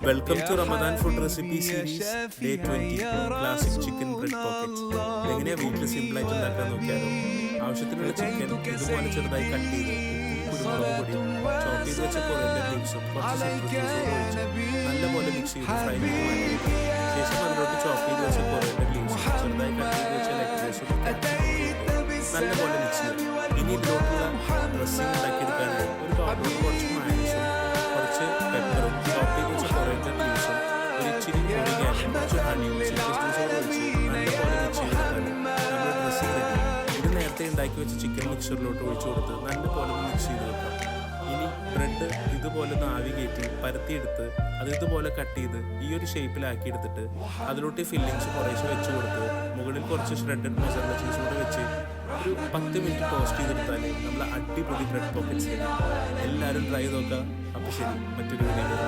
Welcome to Ramadan food recipe series day 20 classic chicken bread pocket. എങ്ങനെയാ വീട്ടിൽ simple ആയിട്ട് ഉണ്ടാക്കാൻ നോക്കിയാലോ. ആവശ്യത്തിനുള്ള ചിക്കൻ ഇതുപോലെ ചെറുതായി കട്ട് ചെയ്ത് കുരുമുളക് പൊടിയും ചോപ്പ് ചെയ്ത് വെച്ച കൊറിയൻഡർ ലീവ്സും കുറച്ച് നല്ലപോലെ മിക്സ് ചെയ്ത് ഫ്രൈ ചെയ്ത് മാറ്റി. ശേഷം അതിലോട്ട് ചോപ്പ് ചെയ്ത് വെച്ച കൊറിയൻഡർ ലീവ്സും ചെറുതായി കട്ട് ചെയ്ത് വെച്ച ലെറ്റേഴ്സും നല്ലപോലെ മിക്സ് ചെയ്യും. ഇനി ഇതിലോട്ടുള്ള ഡ്രസ്സിംഗ് ഉണ്ടാക്കിയെടുക്കാനായി ഒരു ബൗളിൽ കുറച്ച് മയോണൈസും കുറച്ച് പെപ്പറും ചോപ്പ് ചെയ്ത് വെച്ച കൊറിയൻഡർ ലീവ്സും ഒരു ഇച്ചിരി പൊടിക്കാനും കുറച്ച് ഹണിയും ഒഴിച്ച് നല്ലപോലെ മിക്സ് ചെയ്തെടുക്കാൻ നമ്മൾ ഡ്രസ്സിംഗ് റെഡി. ഇത് നേരത്തെ ഉണ്ടാക്കി വെച്ച ചിക്കൻ മിക്സറിലോട്ട് ഒഴിച്ചു കൊടുത്ത് നല്ലപോലെ മിക്സ് ചെയ്ത് വെക്കാം. ഇനി ബ്രെഡ് ഇതുപോലെ ഒന്ന് ആവി കയറ്റി പരത്തിയെടുത്ത് അത് ഇതുപോലെ കട്ട് ചെയ്ത് ഈ ഒരു ഷേപ്പിലാക്കി എടുത്തിട്ട് അതിലോട്ട് ഫില്ലിങ്സ് കുറേശ്ശെ വെച്ച് കൊടുത്ത് മുകളിൽ കുറച്ച് ഷ്രെഡഡ് മൊസറല്ല ചീസ് കൂടെ വെച്ച് ഒരു 10 മിനിറ്റ് ടോസ്റ്റ് ചെയ്തെടുത്താൽ നമ്മൾ അടിപൊളി ബ്രെഡ് പോക്കറ്റ്സ്. എല്ലാവരും ട്രൈ നോക്കാം. അപ്പോൾ ശരി, മറ്റൊരു വീഡിയോ.